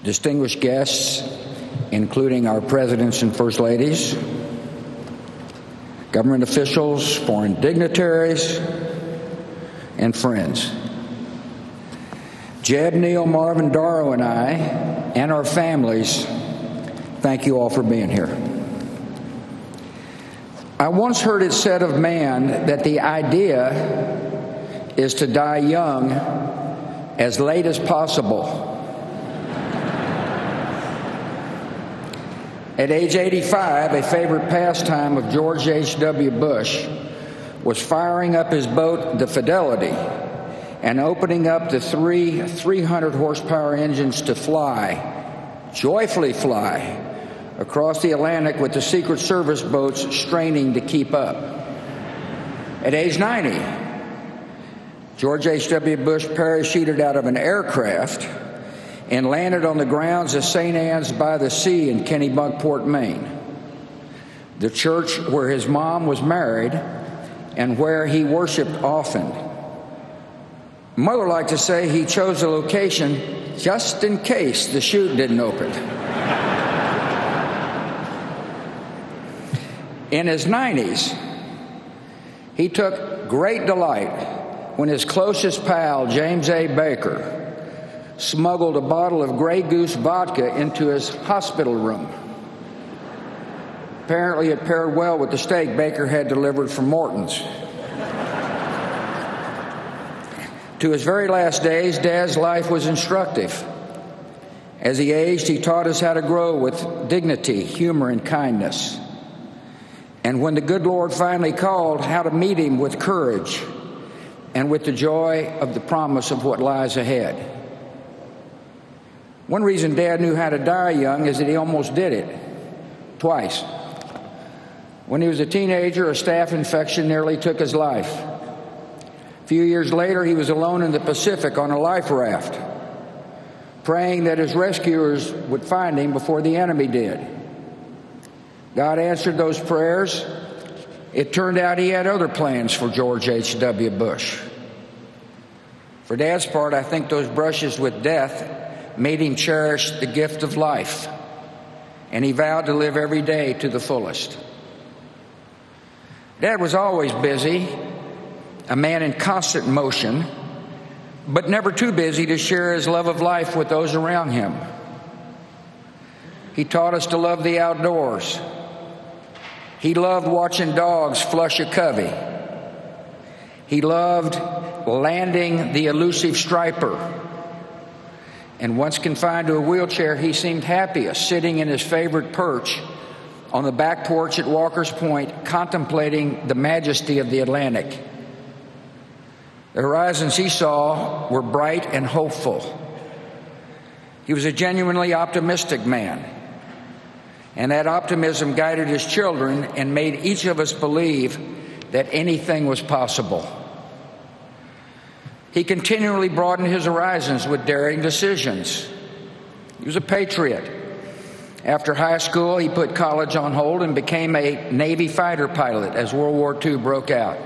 distinguished guests, including our presidents and first ladies, government officials, foreign dignitaries, and friends. Jeb, Neil, Marvin, Darrow, and I, and our families, thank you all for being here. I once heard it said of man that the idea is to die young as late as possible. At age 85, a favorite pastime of George H.W. Bush was firing up his boat, the Fidelity, and opening up the three 300-horsepower engines to fly, joyfully fly, across the Atlantic with the Secret Service boats straining to keep up. At age 90, George H.W. Bush parachuted out of an aircraft and landed on the grounds of St. Anne's by the Sea in Kennebunkport, Maine, the church where his mom was married and where he worshiped often. Mother liked to say he chose the location just in case the chute didn't open. In his 90s, he took great delight when his closest pal, James A. Baker, smuggled a bottle of Grey Goose vodka into his hospital room. Apparently it paired well with the steak Baker had delivered from Morton's. To his very last days, Dad's life was instructive. As he aged, he taught us how to grow with dignity, humor, and kindness. And when the good Lord finally called, how to meet him with courage and with the joy of the promise of what lies ahead. One reason Dad knew how to die young is that he almost did it, twice. When he was a teenager, a staph infection nearly took his life. A few years later, he was alone in the Pacific on a life raft, praying that his rescuers would find him before the enemy did. God answered those prayers. It turned out he had other plans for George H.W. Bush. For Dad's part, I think those brushes with death made him cherish the gift of life, and he vowed to live every day to the fullest. Dad was always busy, a man in constant motion, but never too busy to share his love of life with those around him. He taught us to love the outdoors. He loved watching dogs flush a covey. He loved landing the elusive striper. And once confined to a wheelchair, he seemed happiest sitting in his favorite perch on the back porch at Walker's Point, contemplating the majesty of the Atlantic. The horizons he saw were bright and hopeful. He was a genuinely optimistic man, and that optimism guided his children and made each of us believe that anything was possible. He continually broadened his horizons with daring decisions. He was a patriot. After high school, he put college on hold and became a Navy fighter pilot as World War II broke out.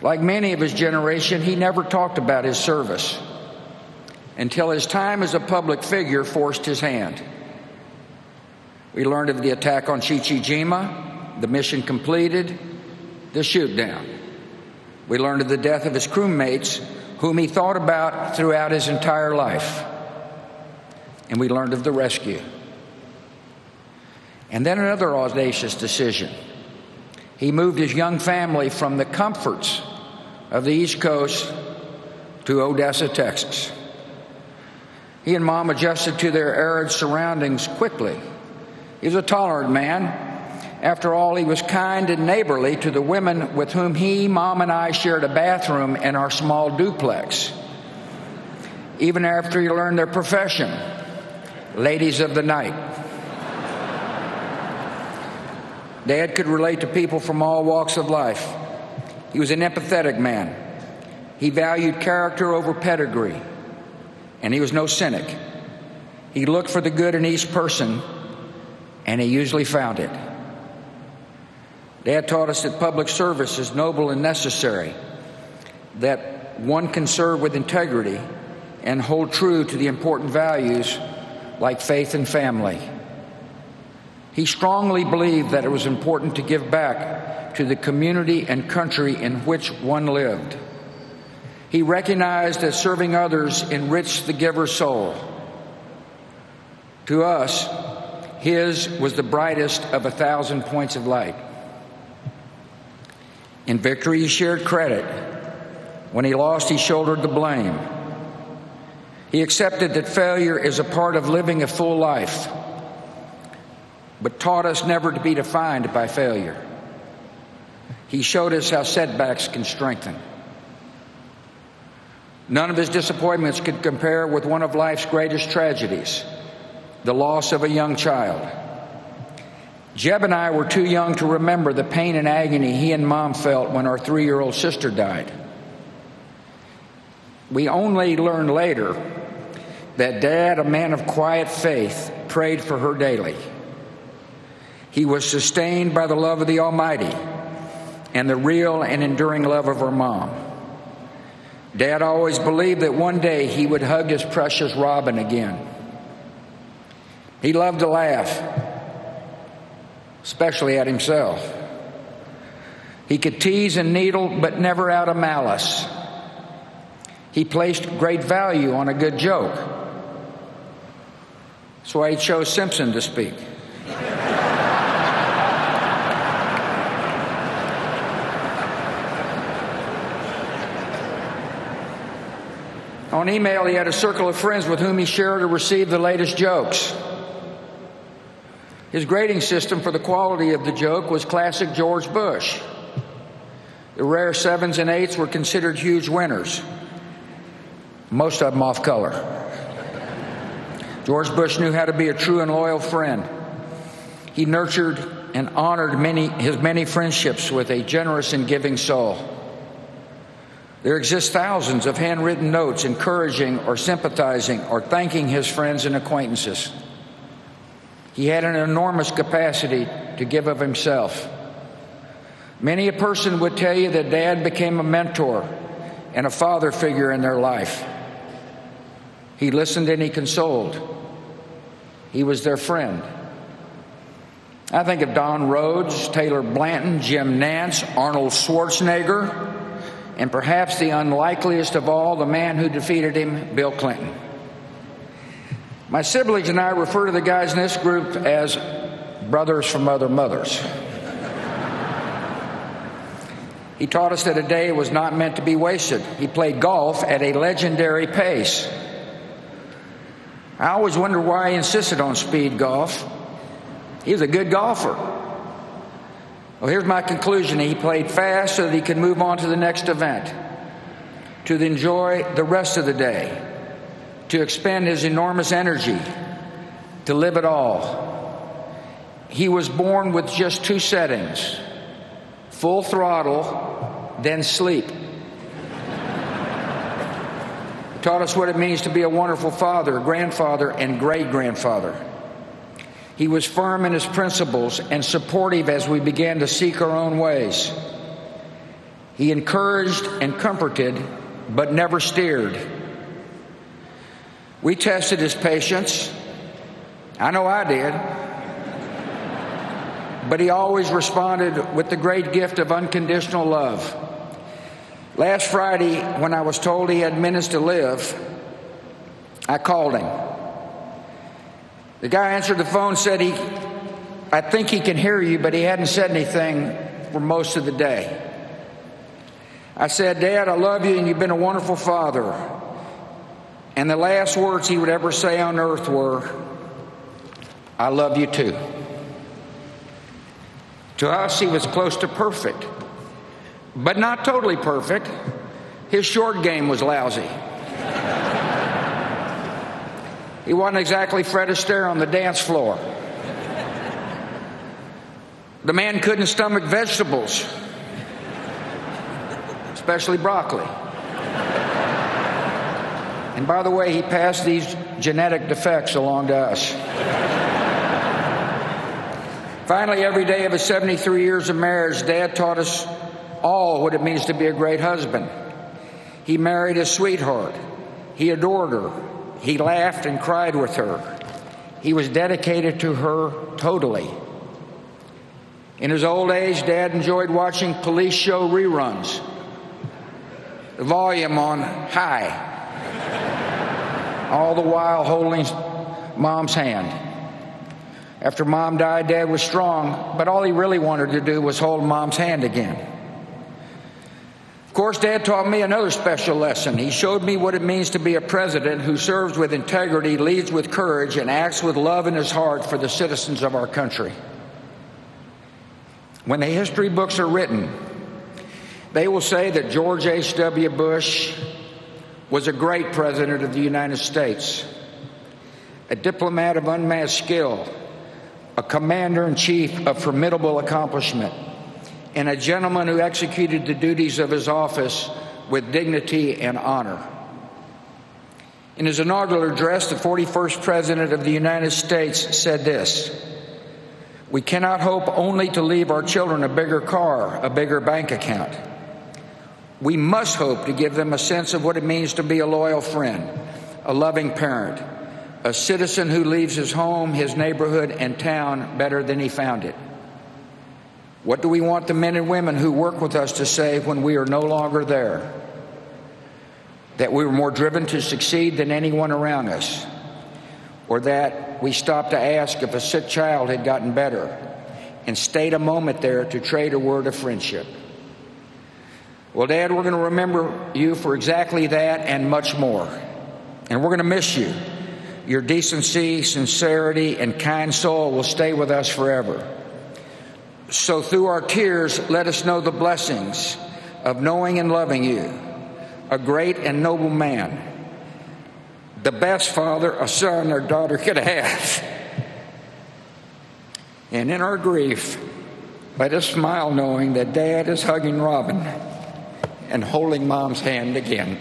Like many of his generation, he never talked about his service until his time as a public figure forced his hand. We learned of the attack on Chichijima, the mission completed, the shoot down. We learned of the death of his crewmates, whom he thought about throughout his entire life. And we learned of the rescue. And then another audacious decision. He moved his young family from the comforts of the East Coast to Odessa, Texas. He and Mom adjusted to their arid surroundings quickly. He was a tolerant man. After all, he was kind and neighborly to the women with whom he, Mom, and I shared a bathroom in our small duplex. Even after he learned their profession, ladies of the night. Dad could relate to people from all walks of life. He was an empathetic man. He valued character over pedigree, and he was no cynic. He looked for the good in each person, and he usually found it. Dad taught us that public service is noble and necessary, that one can serve with integrity, and hold true to the important values like faith and family. He strongly believed that it was important to give back to the community and country in which one lived. He recognized that serving others enriched the giver's soul. To us, his was the brightest of 1,000 points of light. In victory, he shared credit. When he lost, he shouldered the blame. He accepted that failure is a part of living a full life, but taught us never to be defined by failure. He showed us how setbacks can strengthen. None of his disappointments could compare with one of life's greatest tragedies, the loss of a young child. Jeb and I were too young to remember the pain and agony he and Mom felt when our 3-year-old sister died. We only learned later that Dad, a man of quiet faith, prayed for her daily. He was sustained by the love of the Almighty and the real and enduring love of her mom. Dad always believed that one day he would hug his precious Robin again. He loved to laugh, especially at himself. He could tease and needle, but never out of malice. He placed great value on a good joke. That's why he chose Simpson to speak. On email, he had a circle of friends with whom he shared or received the latest jokes. His grading system for the quality of the joke was classic George Bush. The rare 7s and 8s were considered huge winners, most of them off color. George Bush knew how to be a true and loyal friend. He nurtured and honored his many friendships with a generous and giving soul. There exist thousands of handwritten notes encouraging or sympathizing or thanking his friends and acquaintances. He had an enormous capacity to give of himself. Many a person would tell you that Dad became a mentor and a father figure in their life. He listened and he consoled. He was their friend. I think of Don Rhodes, Taylor Blanton, Jim Nance, Arnold Schwarzenegger, and perhaps the unlikeliest of all, the man who defeated him, Bill Clinton. My siblings and I refer to the guys in this group as brothers from other mothers. He taught us that a day was not meant to be wasted. He played golf at a legendary pace. I always wondered why he insisted on speed golf. He was a good golfer. Well, here's my conclusion. He played fast so that he could move on to the next event, to enjoy the rest of the day, to expend his enormous energy, to live it all. He was born with just 2 settings: full throttle, then sleep. He taught us what it means to be a wonderful father, grandfather, and great-grandfather. He was firm in his principles and supportive as we began to seek our own ways. He encouraged and comforted, but never steered. We tested his patience. I know I did. But he always responded with the great gift of unconditional love. Last Friday, when I was told he had minutes to live, I called him. The guy answered the phone, said I think he can hear you, but he hadn't said anything for most of the day. I said, Dad, I love you and you've been a wonderful father. And the last words he would ever say on earth were, I love you too. To us, he was close to perfect, but not totally perfect. His short game was lousy. He wasn't exactly Fred Astaire on the dance floor. The man couldn't stomach vegetables, especially broccoli. And by the way, he passed these genetic defects along to us. Finally, every day of his 73 years of marriage, Dad taught us all what it means to be a great husband. He married his sweetheart. He adored her. He laughed and cried with her. He was dedicated to her totally. In his old age, Dad enjoyed watching police show reruns, the volume on high, all the while holding Mom's hand. After Mom died, Dad was strong, but all he really wanted to do was hold Mom's hand again. Of course, Dad taught me another special lesson. He showed me what it means to be a president who serves with integrity, leads with courage, and acts with love in his heart for the citizens of our country. When the history books are written, they will say that George H.W. Bush was a great president of the United States, a diplomat of unmatched skill, a commander-in-chief of formidable accomplishment, and a gentleman who executed the duties of his office with dignity and honor. In his inaugural address, the 41st President of the United States said this: "We cannot hope only to leave our children a bigger car, a bigger bank account. We must hope to give them a sense of what it means to be a loyal friend, a loving parent, a citizen who leaves his home, his neighborhood, and town better than he found it." What do we want the men and women who work with us to say when we are no longer there? That we were more driven to succeed than anyone around us, or that we stopped to ask if a sick child had gotten better and stayed a moment there to trade a word of friendship? Well, Dad, we're going to remember you for exactly that and much more. And we're going to miss you. Your decency, sincerity, and kind soul will stay with us forever. So through our tears, let us know the blessings of knowing and loving you, a great and noble man, the best father a son or daughter could have. And in our grief, let us smile knowing that Dad is hugging Robin and holding Mom's hand again.